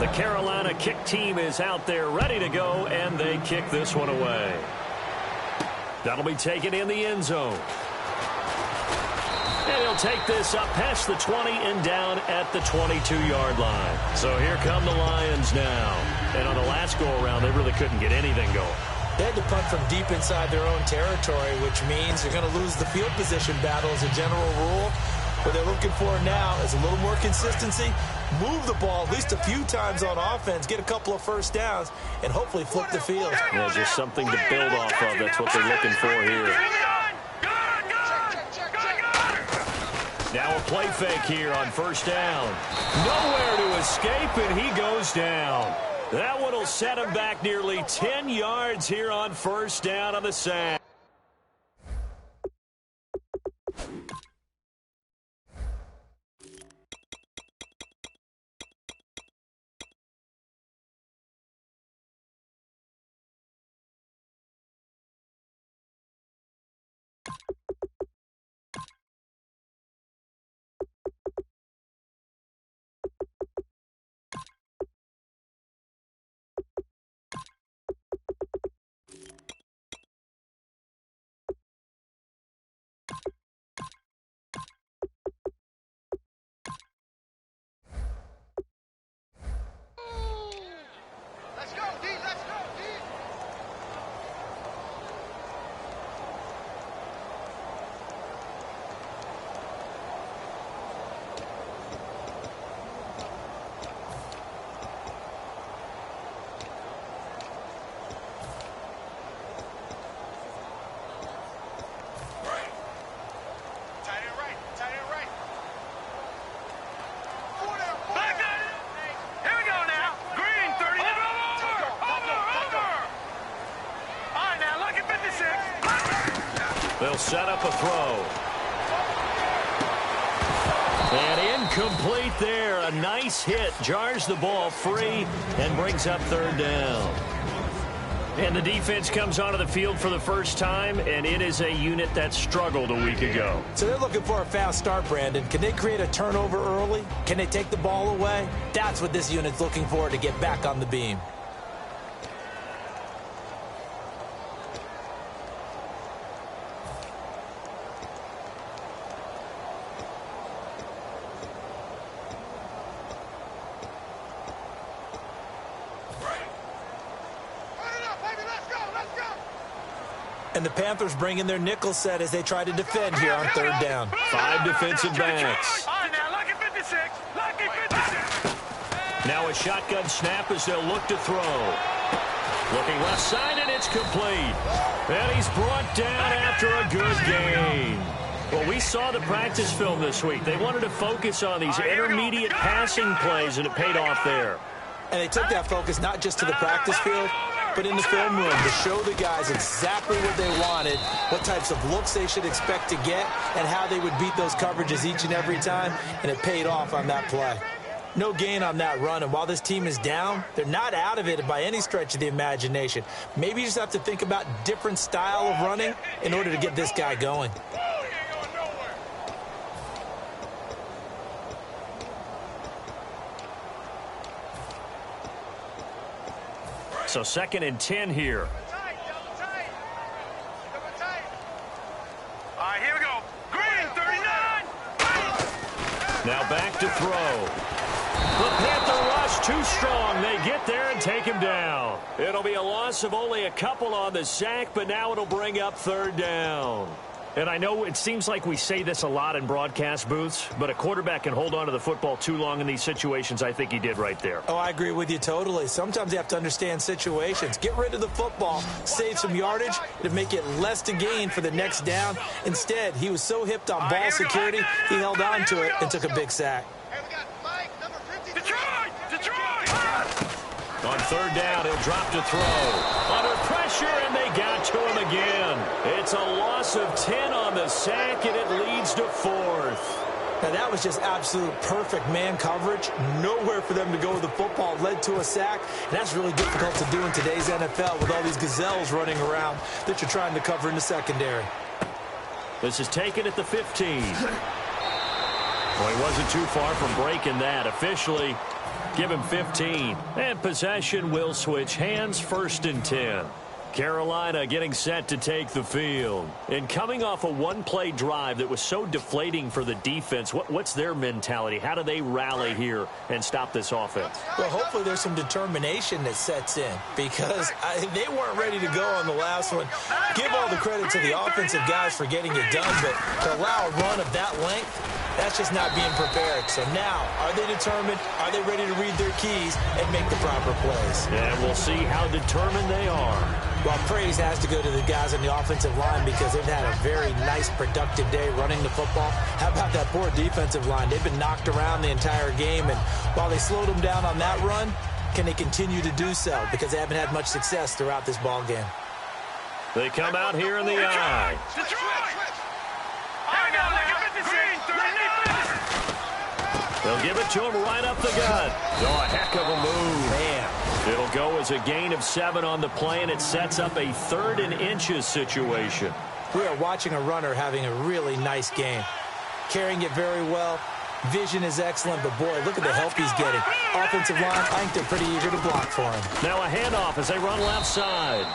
The Carolina kick team is out there ready to go, and they kick this one away. That'll be taken in the end zone. And he'll take this up past the 20 and down at the 22-yard line. So here come the Lions now. And on the last go-around, they really couldn't get anything going. They had to punt from deep inside their own territory, which means they're going to lose the field position battle as a general rule. What they're looking for now is a little more consistency, move the ball at least a few times on offense, get a couple of first downs, and hopefully flip the field. Yeah, just something to build off of. That's what they're looking for here. Now a play fake here on first down. Nowhere to escape, and he goes down. That one will set him back nearly 10 yards here on first down on the sack. They'll set up a throw. And incomplete there. A nice hit. Jars the ball free and brings up third down. And the defense comes onto the field for the first time, and it is a unit that struggled a week ago. So they're looking for a fast start, Brandon. Can they create a turnover early? Can they take the ball away? That's what this unit's looking for to get back on the beam. And the Panthers bring in their nickel set as they try to defend here on third down. 5 defensive backs. Now a shotgun snap as they'll look to throw. Looking left side, and it's complete. And he's brought down after a good gain. Well, we saw the practice film this week. They wanted to focus on these intermediate passing plays, and it paid off there. And they took that focus not just to the practice field, but in the film room to show the guys exactly what they wanted, what types of looks they should expect to get, and how they would beat those coverages each and every time, and it paid off on that play. No gain on that run, and while this team is down, they're not out of it by any stretch of the imagination. Maybe you just have to think about different style of running in order to get this guy going. So 2nd and 10 here. All right, here we go. Green, 39. Now back to throw. The Panther rush too strong. They get there and take him down. It'll be a loss of only a couple on the sack, but now it'll bring up third down. And I know it seems like we say this a lot in broadcast booths, but a quarterback can hold on to the football too long in these situations. I think he did right there. Oh, I agree with you totally. Sometimes you have to understand situations. Get rid of the football, save some yardage, to make it less to gain for the next down. Instead, he was so hipped on ball security, he held on to it and took a big sack. On third down, he'll drop to throw. Under pressure, and they got to him again. It's a loss of 10 on the sack, and it leads to 4th. Now, that was just absolute perfect man coverage. Nowhere for them to go with the football. Led to a sack, and that's really difficult to do in today's NFL with all these gazelles running around that you're trying to cover in the secondary. This is taken at the 15. Well, he wasn't too far from breaking that. Officially, Give him 15. And possession will switch hands, 1st and 10. Carolina getting set to take the field. And coming off a one-play drive that was so deflating for the defense, what's their mentality? How do they rally here and stop this offense? Well, hopefully there's some determination that sets in because they weren't ready to go on the last one. Give all the credit to the offensive guys for getting it done, but to allow a run of that length, that's just not being prepared. So now, are they determined? Are they ready to read their keys and make the proper plays? And we'll see how determined they are. Well, praise has to go to the guys on the offensive line because they've had a very nice, productive day running the football. How about that poor defensive line? They've been knocked around the entire game, and while they slowed them down on that run, can they continue to do so? Because they haven't had much success throughout this ball game. They come out here in the I. They'll give it to him right up the gut. Oh, a heck of a move. Man. It'll go as a gain of 7 on the play, and it sets up a 3rd and inches situation. We are watching a runner having a really nice game. Carrying it very well. Vision is excellent, but boy, look at the help he's getting. Offensive line, I think they're pretty eager to block for him. Now a handoff as they run left side.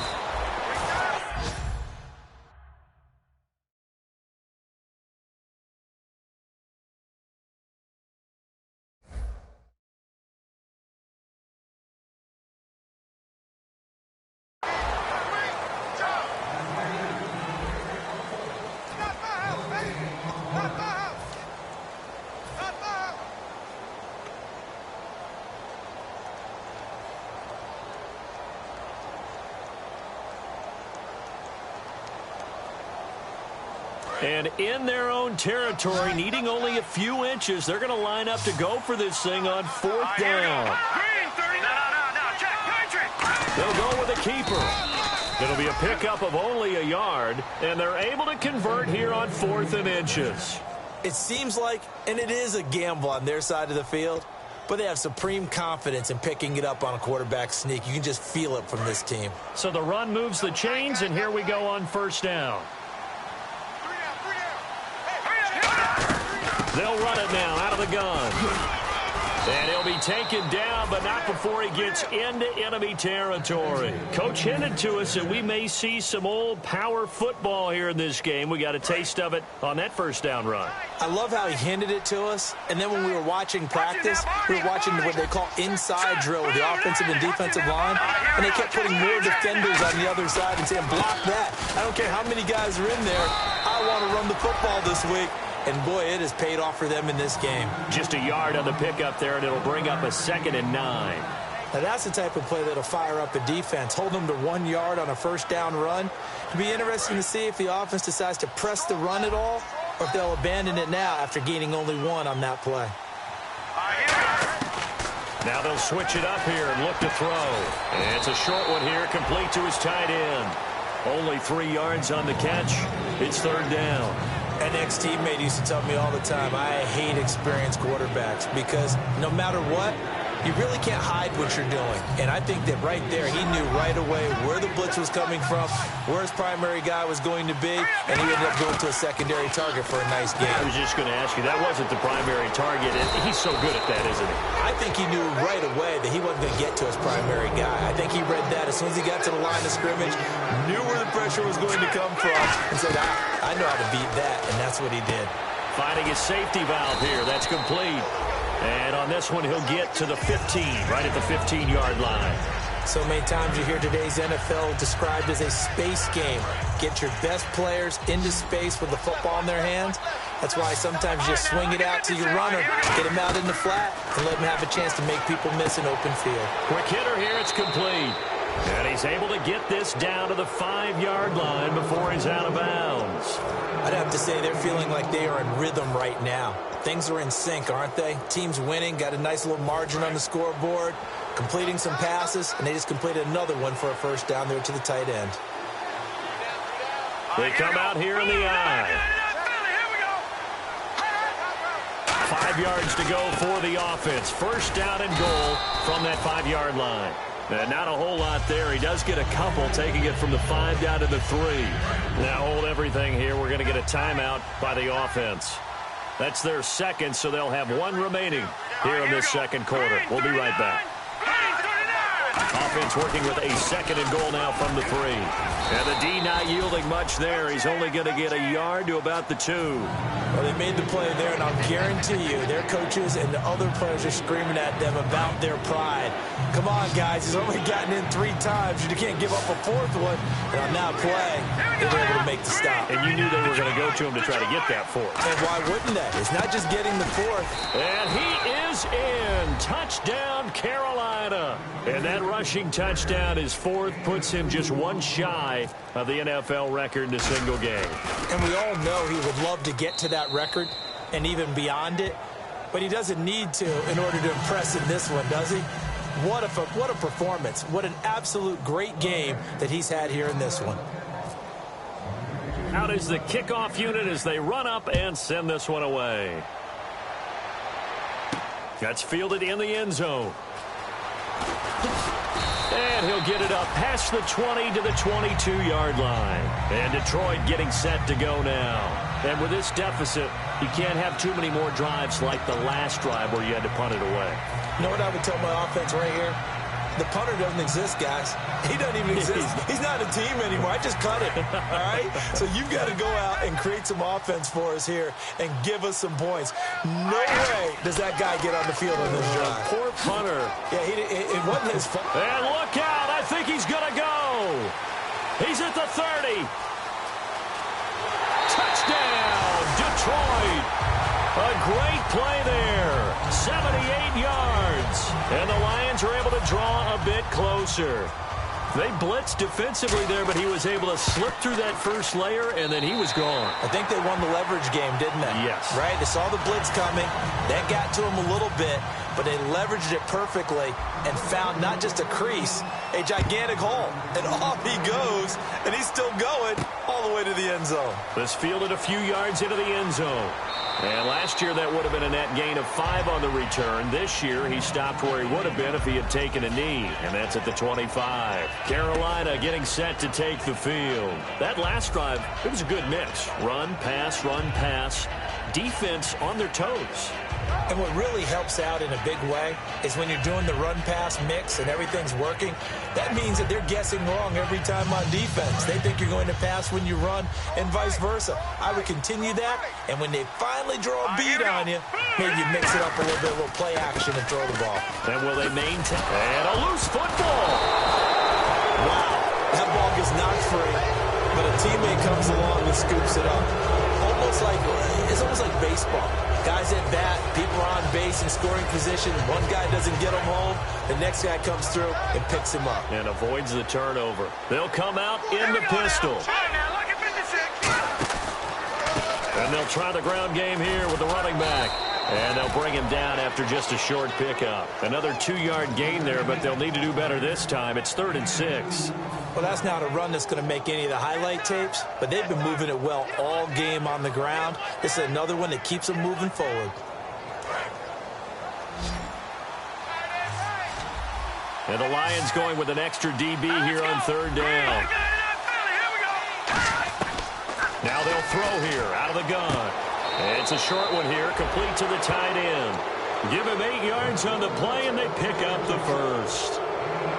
And in their own territory, needing only a few inches, they're going to line up to go for this thing on 4th down. They'll go with a keeper. It'll be a pickup of only a yard, and they're able to convert here on 4th and inches. It seems like, and it is a gamble on their side of the field, but they have supreme confidence in picking it up on a quarterback sneak. You can just feel it from this team. So the run moves the chains, and here we go on 1st down. They'll run it now out of the gun. And he'll be taken down, but not before he gets into enemy territory. Coach hinted to us that we may see some old power football here in this game. We got a taste of it on that 1st down run. I love how he hinted it to us. And then when we were watching practice, we were watching what they call inside drill with the offensive and defensive line. And they kept putting more defenders on the other side and saying, block that. I don't care how many guys are in there. I want to run the football this week. And, boy, it has paid off for them in this game. Just a yard on the pickup there, and it'll bring up a 2nd and 9. Now, that's the type of play that'll fire up a defense. Hold them to 1 yard on a 1st down run. It'll be interesting to see if the offense decides to press the run at all or if they'll abandon it now after gaining only 1 on that play. Now they'll switch it up here and look to throw. And it's a short one here, complete to his tight end. Only 3 yards on the catch. It's 3rd down. An ex-teammate used to tell me all the time, I hate experienced quarterbacks because no matter what, you really can't hide what you're doing. And I think that right there, he knew right away where the blitz was coming from, where his primary guy was going to be, and he ended up going to a secondary target for a nice game. I was just going to ask you, that wasn't the primary target. He's so good at that, isn't he? I think he knew right away that he wasn't going to get to his primary guy. I think he read that as soon as he got to the line of scrimmage, knew where the pressure was going to come from, and said, I know how to beat that, and that's what he did. Finding his safety valve here. That's complete. And on this one, he'll get to the 15, right at the 15-yard line. So many times you hear today's NFL described as a space game. Get your best players into space with the football in their hands. That's why sometimes you just swing it out to your runner, get him out in the flat, and let him have a chance to make people miss an open field. Quick hitter here, it's complete. And he's able to get this down to the 5-yard line before he's out of bounds. I'd have to say they're feeling like they are in rhythm right now. Things are in sync, aren't they? Team's winning, got a nice little margin on the scoreboard, completing some passes, and they just completed another one for a 1st down there to the tight end. They come out here in the I. 5 yards to go for the offense. 1st down and goal from that 5-yard line. And not a whole lot there. He does get a couple, taking it from the 5 down to the 3. Now hold everything here. We're going to get a timeout by the offense. That's their second, so they'll have one remaining here in this second quarter. We'll be right back. Offense working with a second and goal now from the 3. And the D not yielding much there. He's only going to get a yard to about the 2. Well, they made the play there, and I'll guarantee you their coaches and the other players are screaming at them about their pride. Come on, guys. He's only gotten in 3 times. You can't give up a 4th one. And on that play, they were able to make the stop. And you knew they were going to go to him to try to get that 4th. And why wouldn't they? It's not just getting the 4th. And he is in. Touchdown, Carolina. And that rushing touchdown, his 4th, puts him just one shy of the NFL record in a single game. And we all know he would love to get to that record and even beyond it, but he doesn't need to in order to impress in this one, does he? What a performance. What an absolute great game that he's had here in this one. Out is the kickoff unit as they run up and send this one away. That's fielded in the end zone. And he'll get it up past the 20 to the 22-yard line. And Detroit getting set to go now. And with this deficit, you can't have too many more drives like the last drive where you had to punt it away. You know what I would tell my offense right here? The punter doesn't exist, guys. He doesn't even exist. He's not a team anymore. I just cut it, all right? So you've got to go out and create some offense for us here and give us some points. No way does that guy get on the field on this drive. Poor punter. Yeah, it wasn't his fault. And look out. I think he's going to go. He's at the 30. Touchdown, Detroit. A great play there. 78 yards. And the Lions are able to draw a bit closer. They blitzed defensively there, but he was able to slip through that first layer, and then he was gone. I think they won the leverage game, didn't they? Yes. Right? They saw the blitz coming. That got to him a little bit, but they leveraged it perfectly and found not just a crease, a gigantic hole. And off he goes, and he's still going all the way to the end zone. This fielded a few yards into the end zone. And last year, that would have been a net gain of 5 on the return. This year, he stopped where he would have been if he had taken a knee, and that's at the 25. Carolina getting set to take the field. That last drive, it was a good mix. Run, pass, defense on their toes. And what really helps out in a big way is when you're doing the run-pass mix and everything's working, that means that they're guessing wrong every time on defense. They think you're going to pass when you run and vice versa. I would continue that, and when they finally draw a beat on you, maybe you mix it up a little bit, a little play action and throw the ball. And will they maintain? And a loose football. Wow, that ball gets knocked free, but a teammate comes along and scoops it up. It's almost like baseball. Guys at bat, people are on base in scoring position. One guy doesn't get him home. The next guy comes through and picks him up. And avoids the turnover. They'll come out in the pistol. And they'll try the ground game here with the running back. And they'll bring him down after just a short pickup. Another 2-yard gain there, but they'll need to do better this time. It's 3rd and 6. Well, that's not a run that's going to make any of the highlight tapes, but they've been moving it well all game on the ground. This is another one that keeps them moving forward. And the Lions going with an extra DB here on 3rd down. Now they'll throw here out of the gun. It's a short one here, complete to the tight end. Give him 8 yards on the play, and they pick up the first.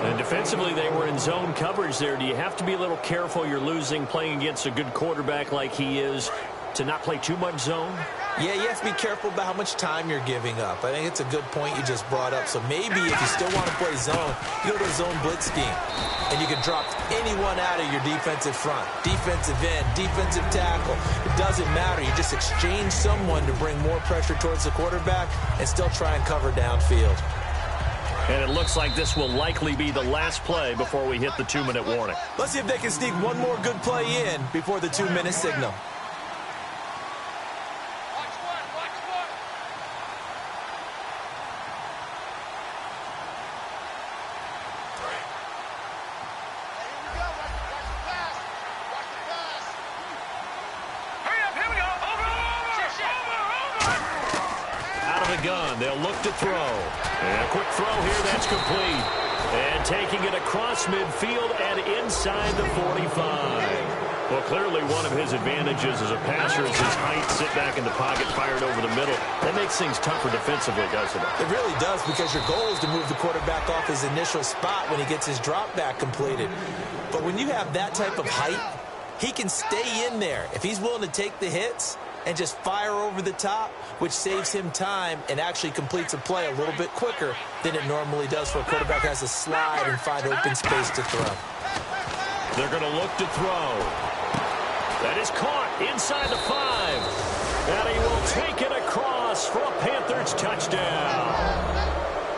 And defensively, they were in zone coverage there. Do you have to be a little careful? You're losing, playing against a good quarterback like he is, to not play too much zone? Yeah, you have to be careful about how much time you're giving up. I think it's a good point you just brought up. So maybe if you still want to play zone, you go to a zone blitz scheme. And you can drop anyone out of your defensive front. Defensive end, defensive tackle. It doesn't matter. You just exchange someone to bring more pressure towards the quarterback and still try and cover downfield. And it looks like this will likely be the last play before we hit the 2-minute warning. Let's see if they can sneak one more good play in before the 2-minute signal. Gun. They'll look to throw. And a quick throw here. That's complete. And taking it across midfield and inside the 45. Well, clearly one of his advantages as a passer is his height, sit back in the pocket, fired over the middle. That makes things tougher defensively, doesn't it? It really does, because your goal is to move the quarterback off his initial spot when he gets his drop back completed. But when you have that type of height, he can stay in there. If he's willing to take the hits and just fire over the top, which saves him time and actually completes a play a little bit quicker than it normally does for a quarterback who has to slide and find open space to throw. They're going to look to throw. That is caught inside the 5. And he will take it across for a Panthers touchdown.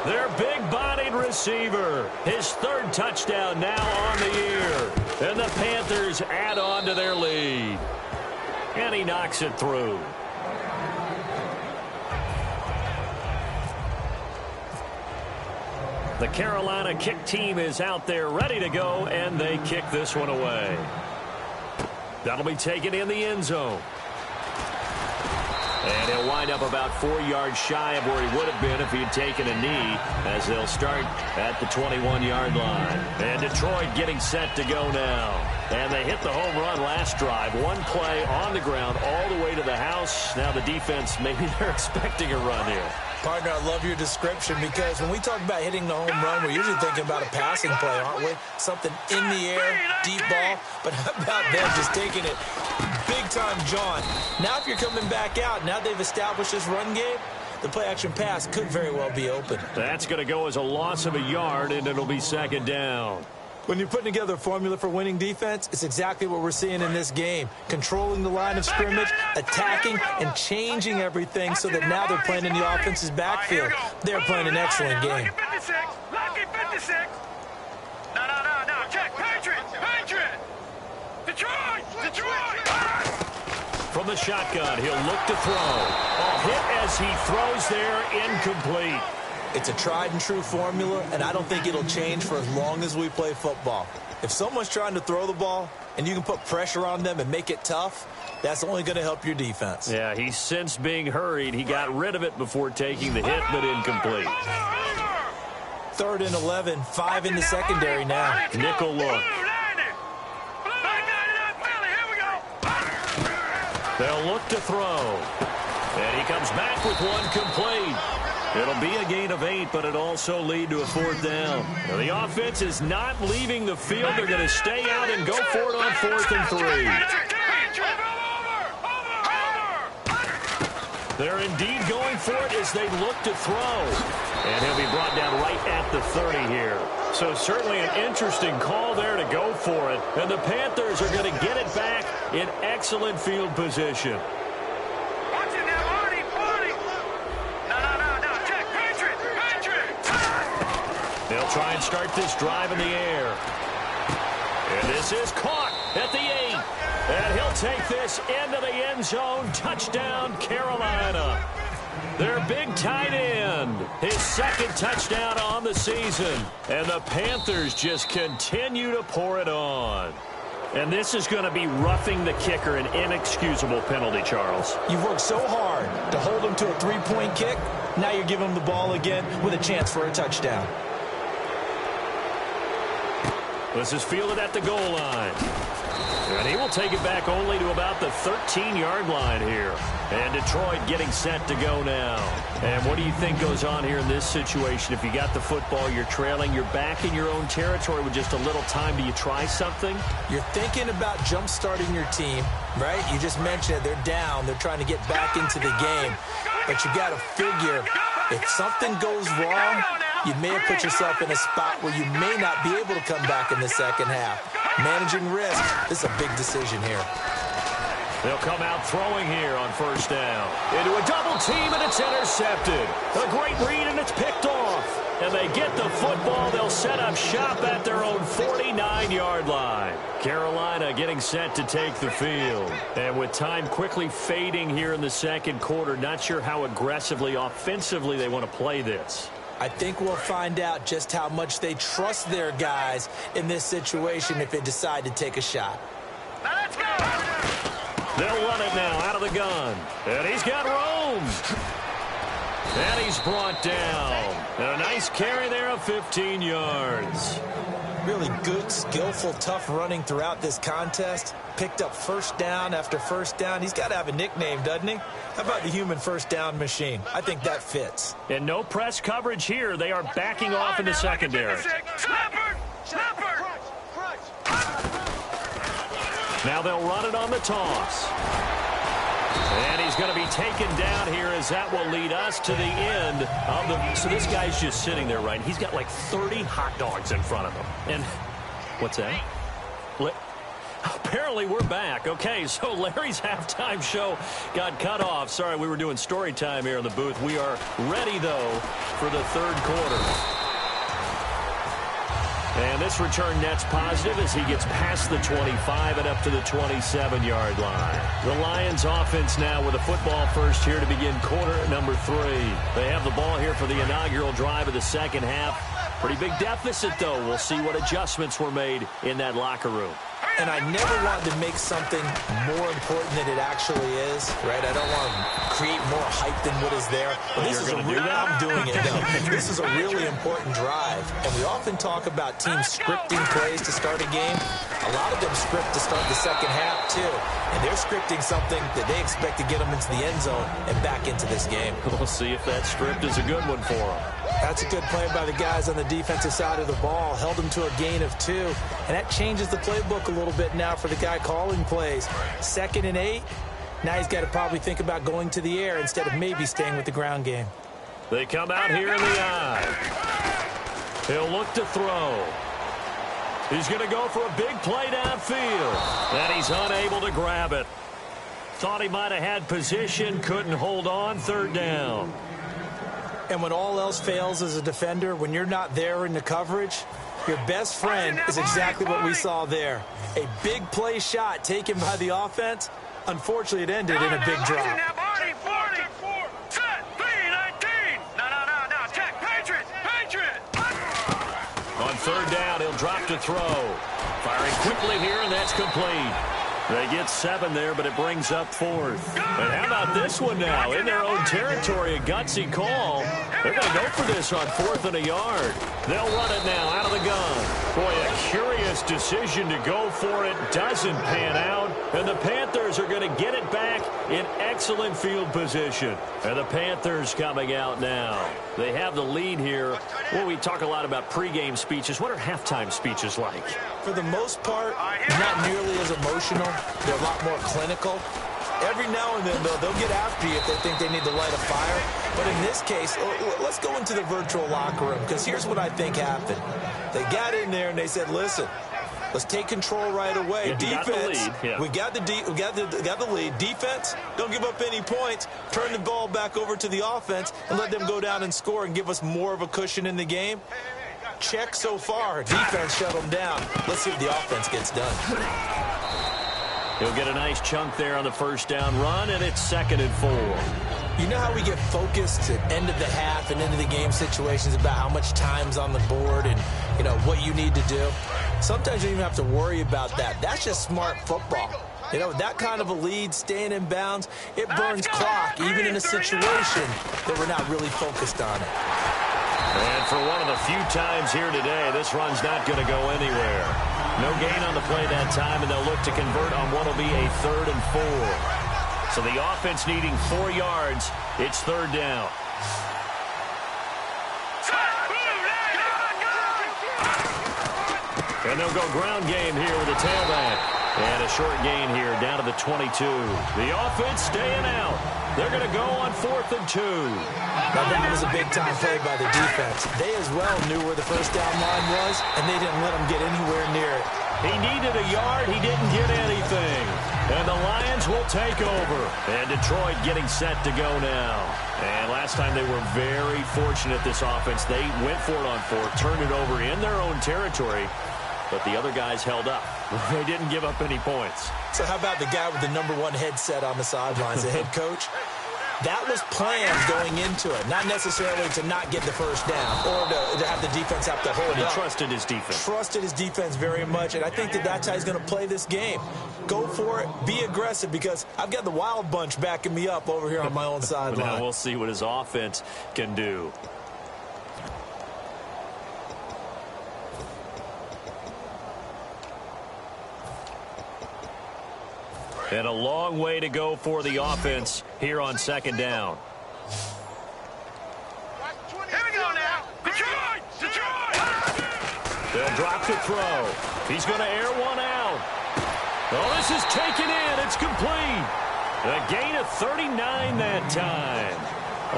Their big-bodied receiver, his 3rd touchdown now on the year. And the Panthers add on to their lead. And he knocks it through. The Carolina kick team is out there ready to go, and they kick this one away. That'll be taken in the end zone. And he'll wind up about 4 yards shy of where he would have been if he had taken a knee, as they'll start at the 21-yard line. And Detroit getting set to go now. And they hit the home run last drive. One play on the ground all the way to the house. Now the defense, maybe they're expecting a run here. Partner, I love your description, because when we talk about hitting the home run, we're usually thinking about a passing play, aren't we? Something in the air, deep ball. But how about them just taking it big-time jaunt? Now if you're coming back out, now they've established this run game, the play-action pass could very well be open. That's going to go as a loss of a yard, and it'll be 2nd down. When you're putting together a formula for winning defense, it's exactly what we're seeing in this game. Controlling the line of scrimmage, attacking, and changing everything so that now they're playing in the offense's backfield. They're playing an excellent game. Lucky 56. No. Check. Patriot. Detroit. From the shotgun, he'll look to throw. A hit as he throws there, incomplete. It's a tried-and-true formula, and I don't think it'll change for as long as we play football. If someone's trying to throw the ball and you can put pressure on them and make it tough, that's only going to help your defense. Yeah, he sensed being hurried. He got rid of it before taking the hit, but incomplete. 3rd and 11, 5 in the secondary now. Nickel look. They'll look to throw. And he comes back with one complete. It'll be a gain of 8, but it'll also lead to a 4th down. Now, the offense is not leaving the field. They're going to stay out and go for it on 4th and 3. They're indeed going for it as they look to throw. And he'll be brought down right at the 30 here. So certainly an interesting call there to go for it. And the Panthers are going to get it back in excellent field position. They'll try and start this drive in the air. And this is caught at the 8. And he'll take this into the end zone. Touchdown, Carolina. Their big tight end. His 2nd touchdown on the season. And the Panthers just continue to pour it on. And this is going to be roughing the kicker, an inexcusable penalty, Charles. You've worked so hard to hold him to a 3-point kick. Now you're giving him the ball again with a chance for a touchdown. This is fielded at the goal line. And he will take it back only to about the 13-yard line here. And Detroit getting set to go now. And what do you think goes on here in this situation? If you got the football, you're trailing, you're back in your own territory with just a little time. Do you try something? You're thinking about jump-starting your team, right? You just mentioned it. They're down. They're trying to get back into the game. But you got to figure, if something goes wrong, you may have put yourself in a spot where you may not be able to come back in the second half. Managing risk, this is a big decision here. They'll come out throwing here on 1st down. Into a double team, and it's intercepted. A great read, and it's picked off. And they get the football. They'll set up shop at their own 49-yard line. Carolina getting set to take the field. And with time quickly fading here in the 2nd quarter, not sure how aggressively, offensively they want to play this. I think we'll find out just how much they trust their guys in this situation if they decide to take a shot. Let's go! They'll run it now out of the gun. And he's got room. And he's brought down. And a nice carry there of 15 yards. Really good, skillful, tough running throughout this contest. Picked up first down after first down. He's got to have a nickname, doesn't he? How about the human first down machine? I think that fits. And no press coverage here. They are backing off in the secondary. Now they'll run it on the toss. And he's going to be taken down here as that will lead us to the end of the... So this guy's just sitting there, right? He's got like 30 hot dogs in front of him. And what's that? Apparently we're back. Okay, so Larry's halftime show got cut off. Sorry, we were doing story time here in the booth. We are ready, though, for the third quarter. And this return net's positive as he gets past the 25 and up to the 27-yard line. The Lions offense now with a football first here to begin quarter number 3. They have the ball here for the inaugural drive of the second half. Pretty big deficit, though. We'll see what adjustments were made in that locker room. And I never want to make something more important than it actually is, right? I don't want to create more hype than what is there. But this is a real, I'm doing it, no. This is a really important drive. And we often talk about teams scripting plays to start a game. A lot of them script to start the second half, too. And they're scripting something that they expect to get them into the end zone and back into this game. We'll see if that script is a good one for them. That's a good play by the guys on the defensive side of the ball. Held them to a gain of 2. And that changes the playbook a little bit now for the guy calling plays. 2nd and 8. Now he's got to probably think about going to the air instead of maybe staying with the ground game. They come out here in the eye. He'll look to throw. He's going to go for a big play downfield. And he's unable to grab it. Thought he might have had position, couldn't hold on. 3rd down. And when all else fails as a defender, when you're not there in the coverage, your best friend is exactly what we saw there. A big play shot taken by the offense. Unfortunately, it ended in a big drop. On 3rd down, he'll drop to throw. Firing quickly here, and that's complete. They get 7 there, but it brings up 4th. And how about this one now? In their own territory, a gutsy call. They're going to go for this on 4th and a yard. They'll run it now out of the gun. Boy, a curious decision to go for it. Doesn't pan out. And the Panthers are going to get it back in excellent field position. And the Panthers coming out now. They have the lead here. Well, we talk a lot about pregame speeches. What are halftime speeches like? For the most part, not nearly as emotional. They're a lot more clinical. Every now and then, though, they'll get after you if they think they need to light a fire. But in this case, let's go into the virtual locker room, because here's what I think happened. They got in there and they said, listen, let's take control right away. Yeah, defense, we got the lead. Defense, don't give up any points. Turn the ball back over to the offense and let them go down and score and give us more of a cushion in the game. Check so far. Defense shut them down. Let's see if the offense gets done. He'll get a nice chunk there on the 1st down run, and it's 2nd and 4. You know how we get focused at end of the half and end of the game situations about how much time's on the board and, you know, what you need to do? Sometimes you don't even have to worry about that. That's just smart football. You know, that kind of a lead, staying in bounds, it burns clock, even in a situation that we're not really focused on it. And for one of the few times here today, this run's not going to go anywhere. No gain on the play that time, and they'll look to convert on what will be a 3rd and 4. So the offense needing 4 yards. It's 3rd down. And they'll go ground game here with a tailback. And a short gain here down to the 22. The offense staying out. They're going to go on 4th and 2. Now, that was a big-time play by the defense. They as well knew where the 1st down line was, and they didn't let him get anywhere near it. He needed a yard. He didn't get anything. And the Lions will take over. And Detroit getting set to go now. And last time they were very fortunate, this offense. They went for it on 4th, turned it over in their own territory. But the other guys held up. They didn't give up any points. So how about the guy with the #1 headset on the sidelines, the head coach? That was planned going into it, not necessarily to not get the first down or to have the defense have to hold He up. trusted his defense. Trusted his defense very much, and I think that's how he's going to play this game. Go for it. Be aggressive, because I've got the wild bunch backing me up over here on my own sideline. Now we'll see what his offense can do. And a long way to go for the offense here on second down. Here we go now. Detroit! Detroit! They'll drop to throw. He's going to air one out. Oh, this is taken in. It's complete. A gain of 39 that time.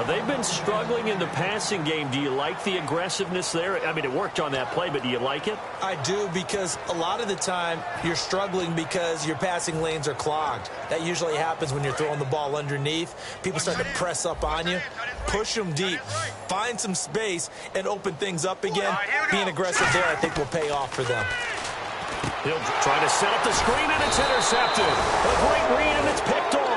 They've been struggling in the passing game. Do you like the aggressiveness there? I mean, it worked on that play, but do you like it? I do, because a lot of the time you're struggling because your passing lanes are clogged. That usually happens when you're throwing the ball underneath. People start to press up on you. Push them deep. Find some space and open things up again. Being aggressive there, I think, will pay off for them. He'll try to set up the screen, and it's intercepted. A great read, and it's picked off.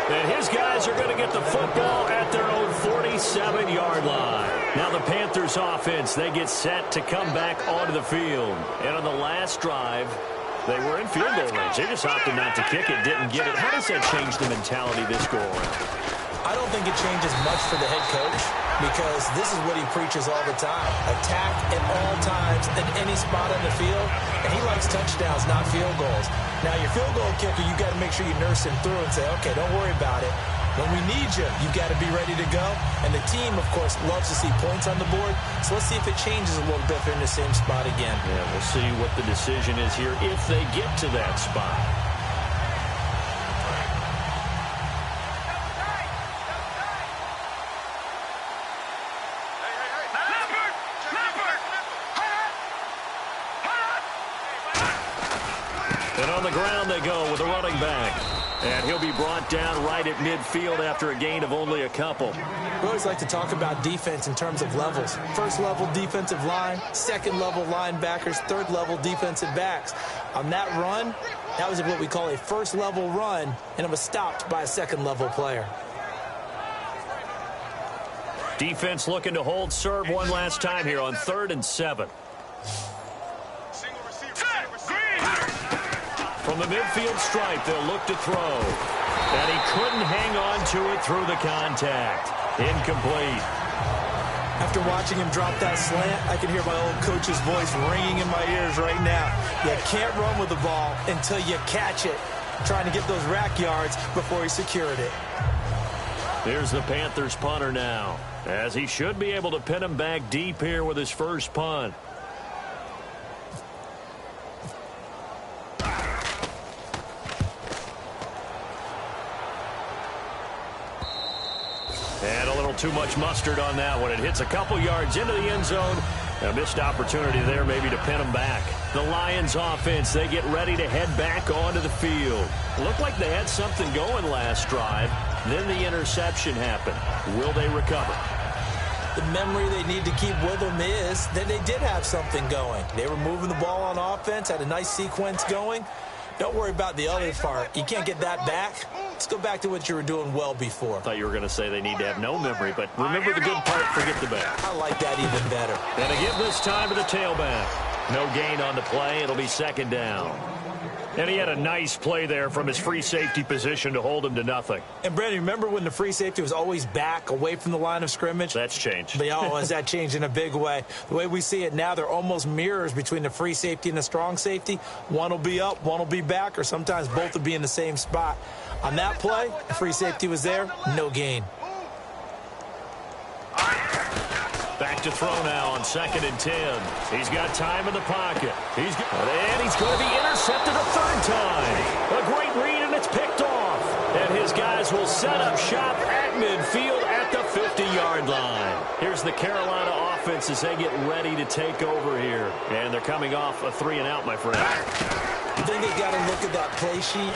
And his guys are going to get the football at their own 47-yard line. Now the Panthers offense, they get set to come back onto the field. And on the last drive, they were in field goal range. They just opted not to kick it, didn't get it. How does that change the mentality this go around? I don't think it changes much for the head coach, because this is what he preaches all the time. Attack at all times in any spot on the field, and he likes touchdowns, not field goals. Now, your field goal kicker, you got to make sure you nurse him through and say, okay, don't worry about it. When we need you, you've got to be ready to go. And the team, of course, loves to see points on the board. So let's see if it changes a little bit if they're in the same spot again. Yeah, we'll see what the decision is here if they get to that spot. And on the ground they go with a running back. And he'll be brought down right at midfield after a gain of only a couple. We always like to talk about defense in terms of levels. First level defensive line, second level linebackers, third level defensive backs. On that run, that was what we call a first level run, and it was stopped by a second level player. Defense looking to hold serve one last time here on 3rd and 7. From the midfield stripe, they'll look to throw. And he couldn't hang on to it through the contact. Incomplete. After watching him drop that slant, I can hear my old coach's voice ringing in my ears right now. You can't run with the ball until you catch it. Trying to get those rack yards before he secured it. Here's the Panthers punter now, as he should be able to pin him back deep here with his first punt. And a little too much mustard on that one. It hits a couple yards into the end zone. A missed opportunity there maybe to pin them back. The Lions offense, they get ready to head back onto the field. Looked like they had something going last drive. Then the interception happened. Will they recover? The memory they need to keep with them is that they did have something going. They were moving the ball on offense, had a nice sequence going. Don't worry about the other part. You can't get that back. Let's go back to what you were doing well before. I thought you were going to say they need to have no memory, but remember the good part, forget the bad. I like that even better. And to give this time to the tailback. No gain on the play. It'll be second down. And he had a nice play there from his free safety position to hold him to nothing. And, Brandon, remember when the free safety was always back away from the line of scrimmage? That's changed. But, has that changed in a big way? The way we see it now, they're almost mirrors between the free safety and the strong safety. One will be up, one will be back, or sometimes both will be in the same spot. On that play, the free safety was there, no gain. Back to throw now on 2nd and 10. He's got time in the pocket. And he's going to be intercepted a third time. A great read, and it's picked off. And his guys will set up shop at midfield at the 50-yard line. Here's the Carolina offense as they get ready to take over here. And they're coming off a 3-and-out, my friend. I think they got to look at that play sheet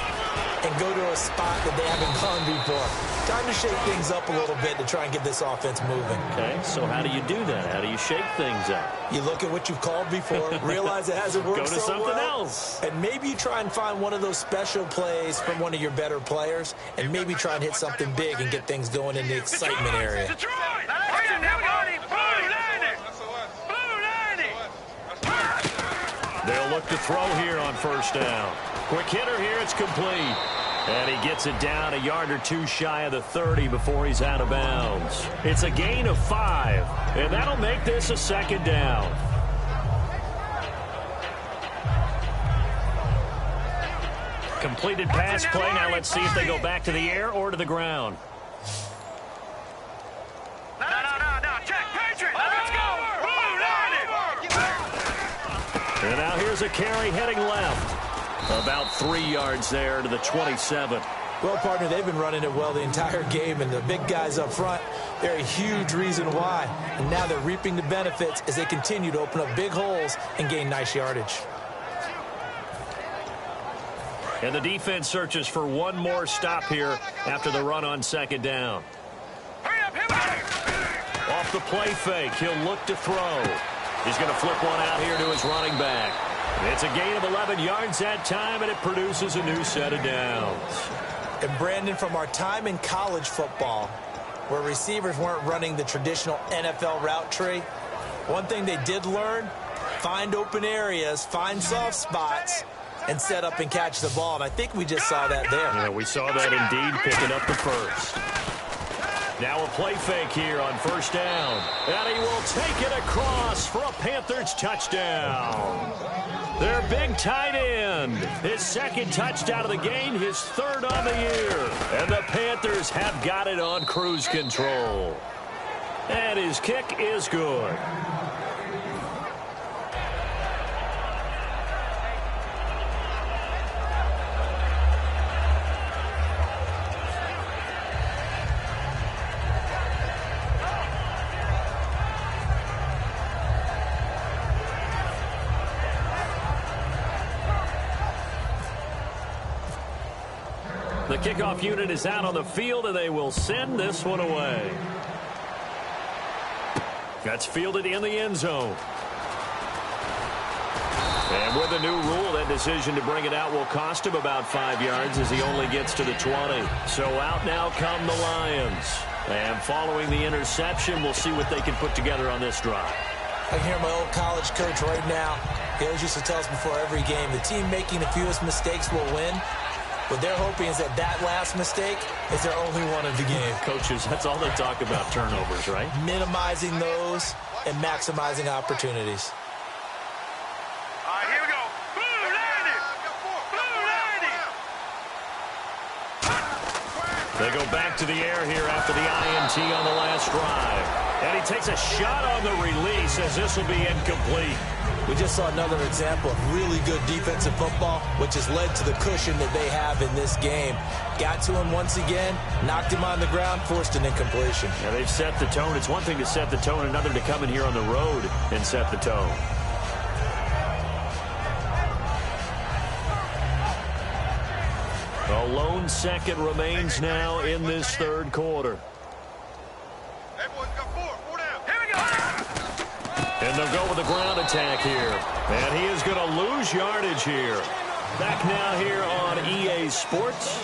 and go to a spot that they haven't gone before. Time to shake things up a little bit to try and get this offense moving. Okay, so how do you do that? How do you shake things up? You look at what you've called before, realize it hasn't worked Go to so something well, else. and maybe you try and find one of those special plays from one of your better players, and maybe try and hit something big and get things going in the excitement area. Detroit! Here we go! Blue 90! They'll look to throw here on first down. Quick hitter here, it's complete. And he gets it down a yard or two shy of the 30 before he's out of bounds. It's a gain of 5, and that'll make this a second down. Completed pass play. Now let's see if they go back to the air or to the ground. No. Check. Patriot! Let's go! Blue 90! And now here's a carry heading left. About 3 yards there to the 27. Well, partner, they've been running it well the entire game, and the big guys up front, they're a huge reason why. And now they're reaping the benefits as they continue to open up big holes and gain nice yardage. And the defense searches for one more stop here after the run on second down. Hurry up, Off the play fake, he'll look to throw. He's going to flip one out here to his running back. It's a gain of 11 yards that time, and it produces a new set of downs. And Brandon, from our time in college football, where receivers weren't running the traditional NFL route tree, one thing they did learn, find open areas, find soft spots, and set up and catch the ball. And I think we just saw that there. Yeah, we saw that indeed, picking up the first. Now a play fake here on first down. And he will take it across for a Panthers touchdown. Their big tight end. His second touchdown of the game, his third on the year. And the Panthers have got it on cruise control. And his kick is good. The kickoff unit is out on the field, and they will send this one away. That's fielded in the end zone. And with the new rule, that decision to bring it out will cost him about 5 yards as he only gets to the 20. So out now come the Lions. And following the interception, we'll see what they can put together on this drive. I can hear my old college coach right now. He always used to tell us before every game, the team making the fewest mistakes will win. What they're hoping is that last mistake is their only one of the game. Coaches, that's all they talk about, turnovers, right? Minimizing those and maximizing opportunities. All right, here we go. Blue 90! They go back to the air here after the INT on the last drive. And he takes a shot on the release as this will be incomplete. We just saw another example of really good defensive football, which has led to the cushion that they have in this game. Got to him once again, knocked him on the ground, forced an incompletion. Yeah, they've set the tone. It's one thing to set the tone, another to come in here on the road and set the tone. A lone second remains now in this third quarter. Hey, boys, got four down. Here we go. And they'll go with a ground attack here. And he is going to lose yardage here. Back now here on EA Sports.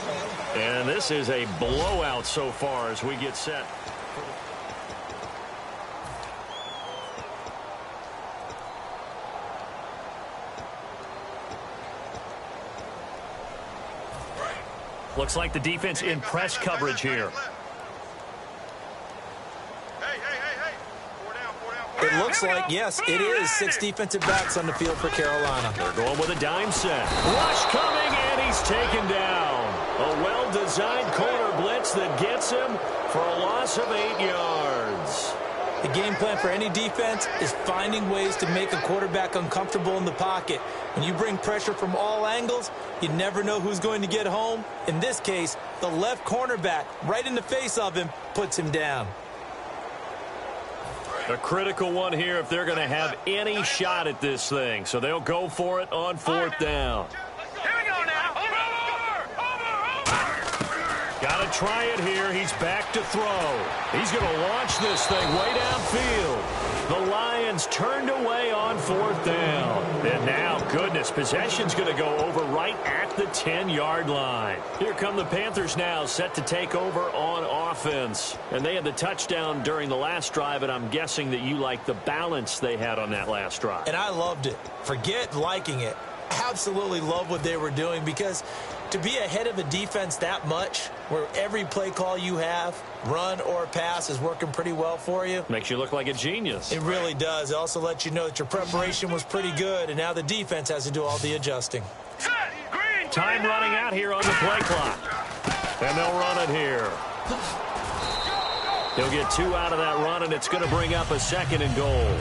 And this is a blowout so far as we get set. Looks like the defense in press coverage here. It looks like, yes, it is 6 defensive backs on the field for Carolina. They're going with a dime set. Rush coming, and he's taken down. A well-designed corner blitz that gets him for a loss of 8 yards. The game plan for any defense is finding ways to make a quarterback uncomfortable in the pocket. When you bring pressure from all angles, you never know who's going to get home. In this case, the left cornerback, right in the face of him, puts him down. A critical one here if they're going to have any shot at this thing. So they'll go for it on fourth down. try it here. He's back to throw. He's going to launch this thing way downfield. The Lions turned away on 4th down. And now, goodness, possession's going to go over right at the 10-yard line. Here come the Panthers now, set to take over on offense. And they had the touchdown during the last drive, and I'm guessing that you like the balance they had on that last drive. And I loved it. Forget liking it. Absolutely love what they were doing, because to be ahead of a defense that much, where every play call you have, run or pass, is working pretty well for you. Makes you look like a genius. It really does. It also lets you know that your preparation was pretty good, and now the defense has to do all the adjusting. Time running out here on the play clock. And they'll run it here. They'll get 2 out of that run, and it's going to bring up a 2nd and goal.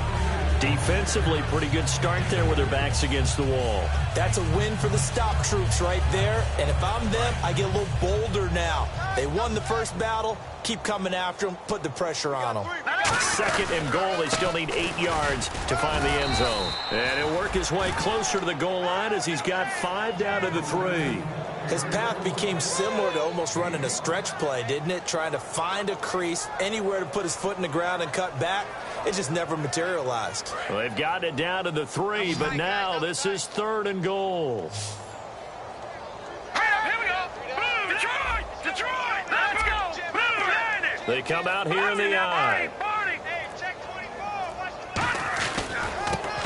Defensively, pretty good start there with their backs against the wall. That's a win for the stop troops right there. And if I'm them, I get a little bolder now. They won the first battle. Keep coming after them. Put the pressure on them. 2nd and goal. They still need 8 yards to find the end zone. And he'll work his way closer to the goal line as he's got 5 down to the 3. His path became similar to almost running a stretch play, didn't it? Trying to find a crease, anywhere to put his foot in the ground and cut back. It just never materialized. Well, they've gotten it down to the 3, but now this is 3rd and goal. Here we go. Move. Detroit. Let's go. Move. They come out here in the eye.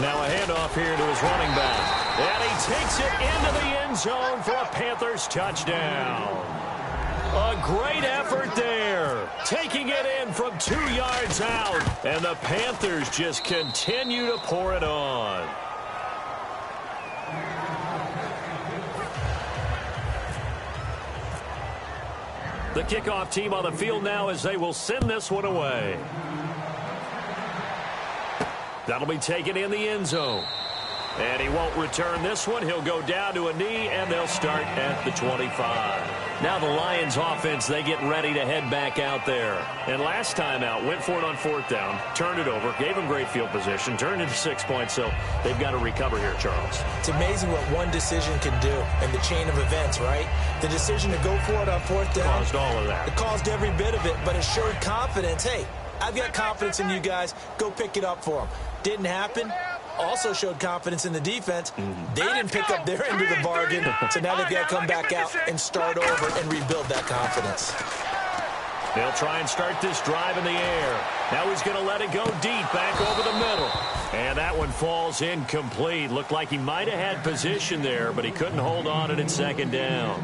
Now a handoff here to his running back. And he takes it into the end zone for a Panthers touchdown. A great effort there. Taking it in from 2 yards out. And the Panthers just continue to pour it on. The kickoff team on the field now as they will send this one away. That'll be taken in the end zone. And he won't return this one. He'll go down to a knee, and they'll start at the 25. Now the Lions offense, they get ready to head back out there. And last time out, went for it on 4th down, turned it over, gave them great field position, turned into 6 points, so they've got to recover here, Charles. It's amazing what one decision can do in the chain of events, right? The decision to go for it on 4th down caused all of that. It caused every bit of it, but it showed confidence. Hey, I've got confidence in you guys. Go pick it up for them. Didn't happen. Also showed confidence in the defense. They didn't pick up their end of the bargain, so now they've got to come back out and start over and rebuild that confidence. They'll try and start this drive in the air. Now he's going to let it go deep back over the middle. And that one falls incomplete. Looked like he might have had position there, but he couldn't hold on it at 2nd down.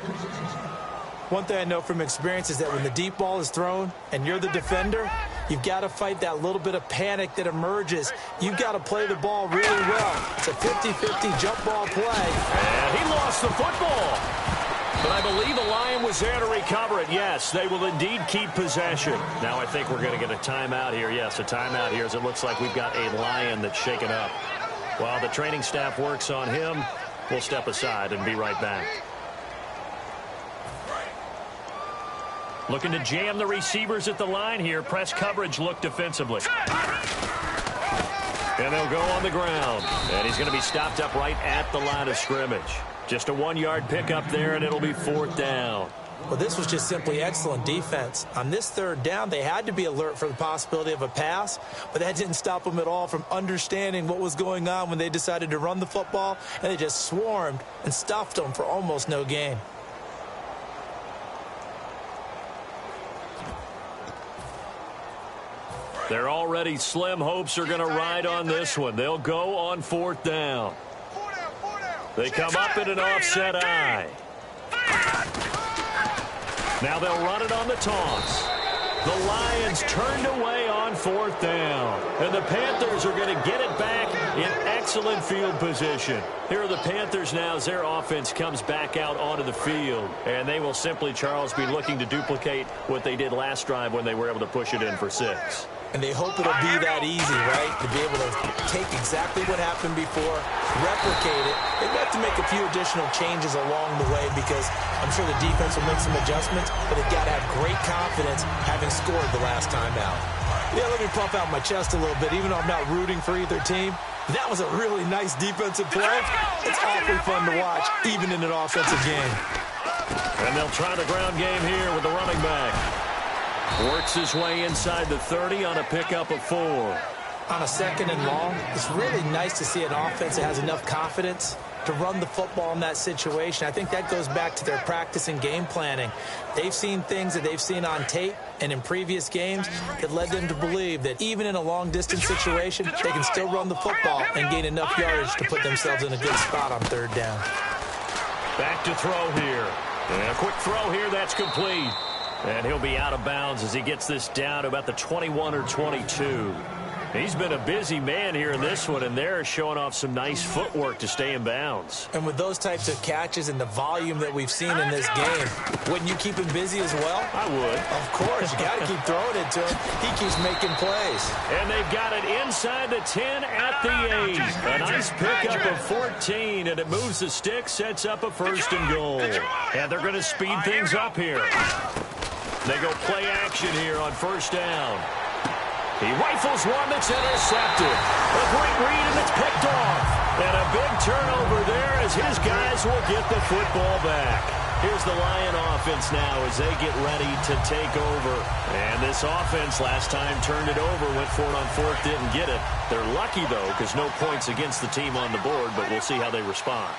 One thing I know from experience is that when the deep ball is thrown and you're the defender, you've got to fight that little bit of panic that emerges. You've got to play the ball really well. It's a 50-50 jump ball play. And he lost the football. But I believe the Lion was there to recover it. Yes, they will indeed keep possession. Now I think we're going to get a timeout here. Yes, a timeout here as it looks like we've got a Lion that's shaken up. While the training staff works on him, we'll step aside and be right back. Looking to jam the receivers at the line here. Press coverage look defensively. And they'll go on the ground. And he's going to be stopped up right at the line of scrimmage. Just a 1-yard pickup there, and it'll be 4th down. Well, this was just simply excellent defense. On this 3rd down, they had to be alert for the possibility of a pass, but that didn't stop them at all from understanding what was going on when they decided to run the football, and they just swarmed and stuffed them for almost no gain. They're already slim hopes are going to ride on this one. They'll go on 4th down. They come up in an offset eye. Now they'll run it on the toss. The Lions turned away on 4th down. And the Panthers are going to get it back in excellent field position. Here are the Panthers now as their offense comes back out onto the field. And they will simply, Charles, be looking to duplicate what they did last drive when they were able to push it in for 6. And they hope it'll be that easy, right? To be able to take exactly what happened before, replicate it. They've got to make a few additional changes along the way because I'm sure the defense will make some adjustments, but they've got to have great confidence having scored the last time out. Yeah, let me pump out my chest a little bit, even though I'm not rooting for either team. That was a really nice defensive play. It's awfully fun to watch, even in an offensive game. And they'll try the ground game here with the running back. Works his way inside the 30 on a pickup of 4. On a 2nd and long, it's really nice to see an offense that has enough confidence to run the football in that situation. I think that goes back to their practice and game planning. They've seen things that they've seen on tape and in previous games that led them to believe that even in a long-distance situation, they can still run the football and gain enough yardage to put themselves in a good spot on 3rd down. Back to throw here. And a quick throw here, that's complete. And he'll be out of bounds as he gets this down to about the 21 or 22. He's been a busy man here in this one, and they're showing off some nice footwork to stay in bounds. And with those types of catches and the volume that we've seen in this game, wouldn't you keep him busy as well? I would. Of course. You got to keep throwing it to him. He keeps making plays. And they've got it inside the 10 at the 8. A nice pickup of 14, and it moves the stick, sets up a 1st and goal. And they're going to speed things up here. They go play action here on 1st down. He rifles one that's intercepted. A great read, and it's picked off. And a big turnover there as his guys will get the football back. Here's the Lion offense now as they get ready to take over. And this offense last time turned it over, went for it on 4th, didn't get it. They're lucky, though, because no points against the team on the board, but we'll see how they respond.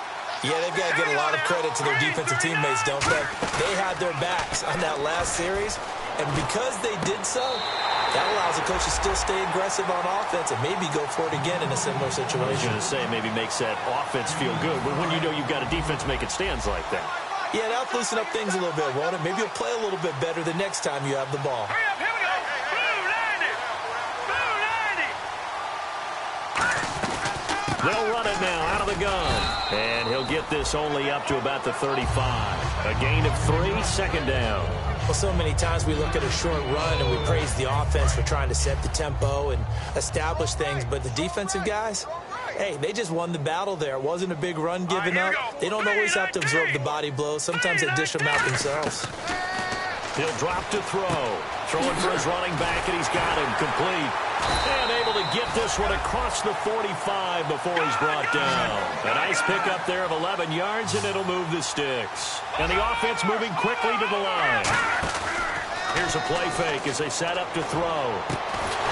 Yeah, they've got to give a lot of credit to their defensive teammates, don't they? They had their backs on that last series, and because they did so, that allows the coach to still stay aggressive on offense and maybe go for it again in a similar situation. I was going to say, maybe makes that offense feel good, but when you know you've got a defense making stands like that. Yeah, that'll loosen up things a little bit, won't it? Maybe you'll play a little bit better the next time you have the ball. Hurry up, here we go. Blue 90. Blue 90. They'll run it now out of the gun. And he'll get this only up to about the 35. A gain of 3, 2nd down. Well, so many times we look at a short run and we praise the offense for trying to set the tempo and establish things, but the defensive guys, hey, they just won the battle there. It wasn't a big run given up. They don't always have to absorb the body blows. Sometimes they dish them out themselves. He'll drop to throw. Throwing for his running back, and he's got him complete. And able to get this one across the 45 before he's brought down. A nice pickup there of 11 yards, and it'll move the sticks. And the offense moving quickly to the line. Here's a play fake as they set up to throw.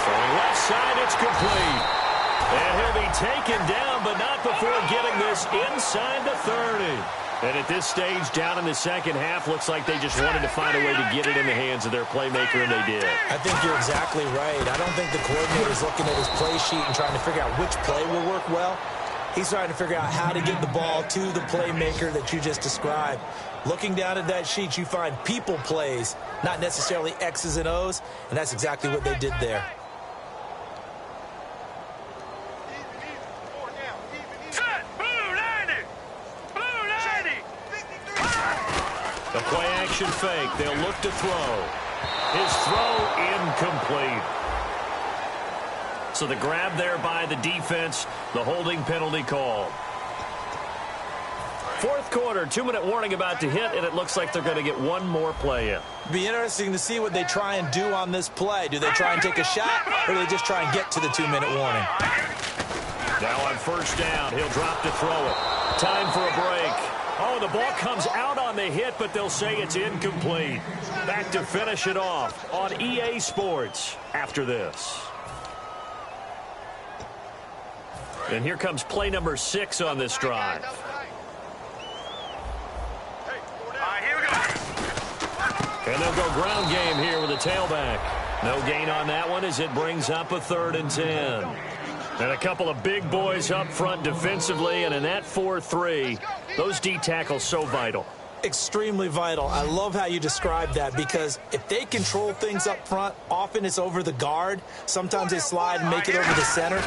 Throwing left side, it's complete. And he'll be taken down, but not before getting this inside the 30. And at this stage, down in the 2nd half, looks like they just wanted to find a way to get it in the hands of their playmaker, and they did. I think you're exactly right. I don't think the coordinator's looking at his play sheet and trying to figure out which play will work well. He's trying to figure out how to get the ball to the playmaker that you just described. Looking down at that sheet, you find people plays, not necessarily X's and O's, and that's exactly what they did there. The play action fake. They'll look to throw. His throw incomplete. So the grab there by the defense, the holding penalty called. 4th quarter, 2-minute warning about to hit, and it looks like they're going to get one more play in. Be interesting to see what they try and do on this play. Do they try and take a shot, or do they just try and get to the 2-minute warning? Now on 1st down, he'll drop to throw it. Time for a break. Oh, the ball comes out on the hit, but they'll say it's incomplete. Back to finish it off on EA Sports after this. And here comes play number 6 on this drive. Here we go. And they'll go ground game here with a tailback. No gain on that one as it brings up a 3rd and 10. And a couple of big boys up front defensively, and in that 4-3, those D tackles so vital. Extremely vital. I love how you describe that, because if they control things up front, often it's over the guard. Sometimes they slide and make it over the center.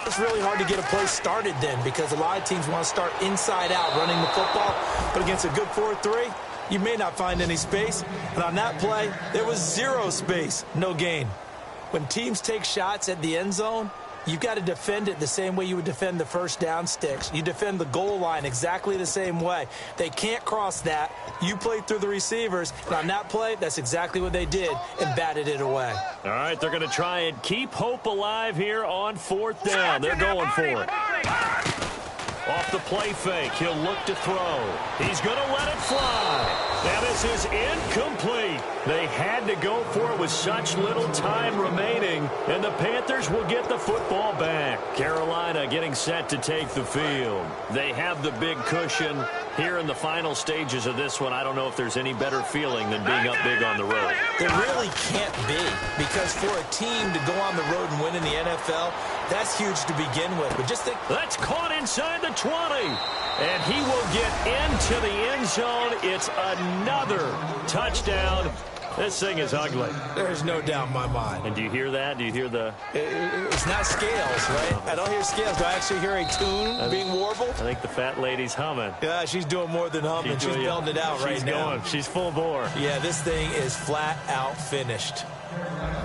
It's really hard to get a play started then, because a lot of teams want to start inside out running the football. But against a good 4-3, you may not find any space. And on that play, there was 0 space, no gain. When teams take shots at the end zone, you've got to defend it the same way you would defend the 1st down sticks. You defend the goal line exactly the same way. They can't cross that. You play through the receivers, and on that play, that's exactly what they did and batted it away. All right, they're going to try and keep hope alive here on 4th down. They're going for it. Off off the play fake. He'll look to throw. He's going to let it fly. Now this is incomplete. They had to go for it with such little time remaining, and the Panthers will get the football back. Carolina getting set to take the field. They have the big cushion. Here in the final stages of this one, I don't know if there's any better feeling than being up big on the road. There really can't be, because for a team to go on the road and win in the NFL, that's huge to begin with. But just think. That's caught inside the 20. And he will get into the end zone. It's another touchdown. This thing is ugly. There's no doubt in my mind. And do you hear that? Do you hear the... It's not scales, right? I don't hear scales. Do I actually hear a tune being warbled? I think the fat lady's humming. Yeah, she's doing more than humming. She's belting it out right now. She's going. She's full bore. Yeah, this thing is flat out finished.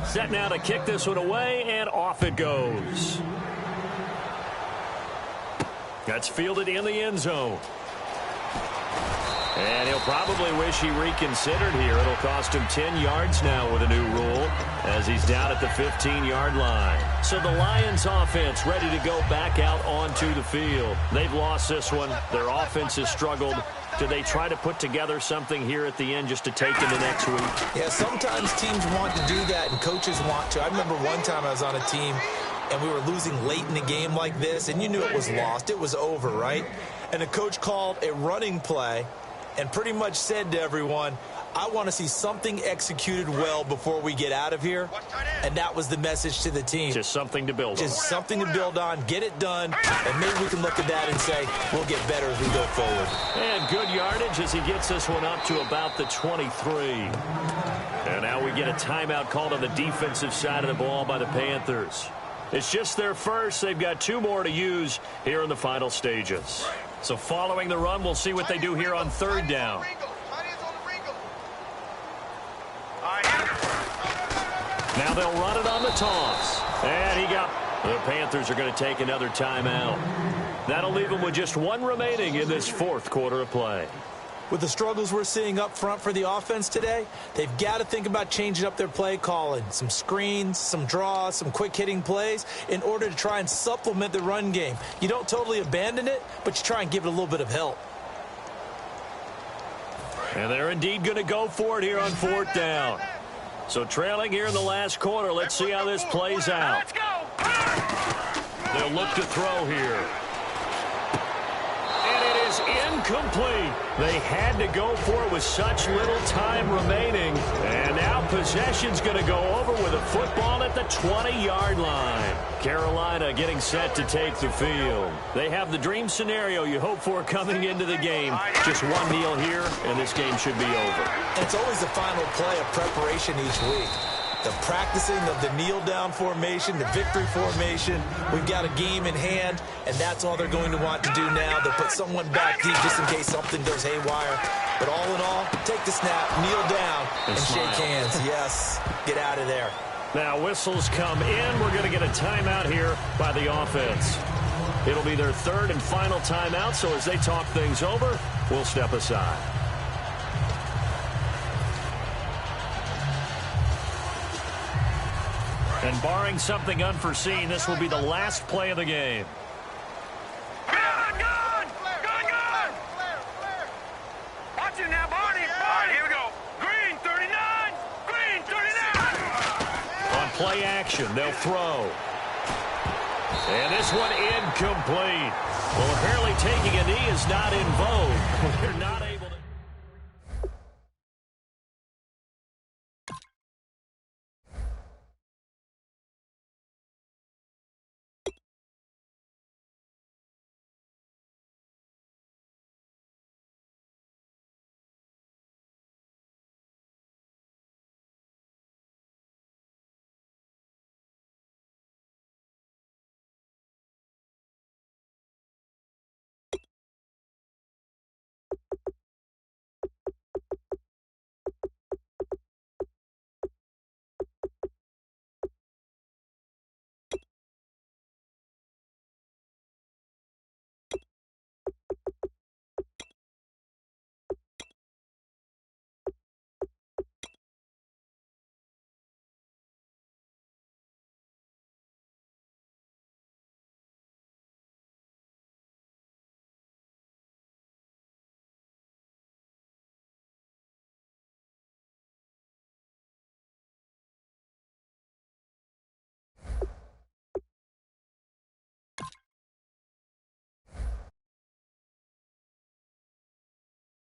Set now to kick this one away, and off it goes. That's fielded in the end zone. And he'll probably wish he reconsidered here. It'll cost him 10 yards now with a new rule as he's down at the 15-yard line. So the Lions offense ready to go back out onto the field. They've lost this one. Their offense has struggled. Do they try to put together something here at the end just to take into next week? Yeah, sometimes teams want to do that and coaches want to. I remember one time I was on a team and we were losing late in the game like this, and you knew it was lost. It was over, right? And the coach called a running play and pretty much said to everyone, I want to see something executed well before we get out of here. And that was the message to the team. Just something to build on. Just something to build on, get it done, and maybe we can look at that and say, we'll get better as we go forward. And good yardage as he gets this one up to about the 23. And now we get a timeout called on the defensive side of the ball by the Panthers. It's just their first. They've got 2 more to use here in the final stages. So following the run, we'll see what they do here on 3rd down. Now they'll run it on the toss. And he got... The Panthers are going to take another timeout. That'll leave them with just 1 remaining in this 4th quarter of play. With the struggles we're seeing up front for the offense today, they've got to think about changing up their play calling. Some screens, some draws, some quick-hitting plays in order to try and supplement the run game. You don't totally abandon it, but you try and give it a little bit of help. And they're indeed going to go for it here on 4th down. So trailing here in the last quarter, let's see how this plays out. They'll look to throw here. Incomplete. They had to go for it with such little time remaining. And now possession's going to go over with a football at the 20-yard line. Carolina getting set to take the field. They have the dream scenario you hope for coming into the game. Just 1 kneel here, and this game should be over. And it's always the final play of preparation each week. The practicing of the kneel-down formation, the victory formation. We've got a game in hand, and that's all they're going to want to do now. They'll put someone back deep just in case something goes haywire. But all in all, take the snap, kneel down, and shake hands. Yes, get out of there. Now whistles come in. We're going to get a timeout here by the offense. It'll be their 3rd and final timeout, so as they talk things over, we'll step aside. And barring something unforeseen, this will be the last play of the game. Good! Watch it now, Barney! All right, here we go. Green, 39! Green, 39! On play action, they'll throw. And this one incomplete. Well, apparently taking a knee is not in vogue. They're not able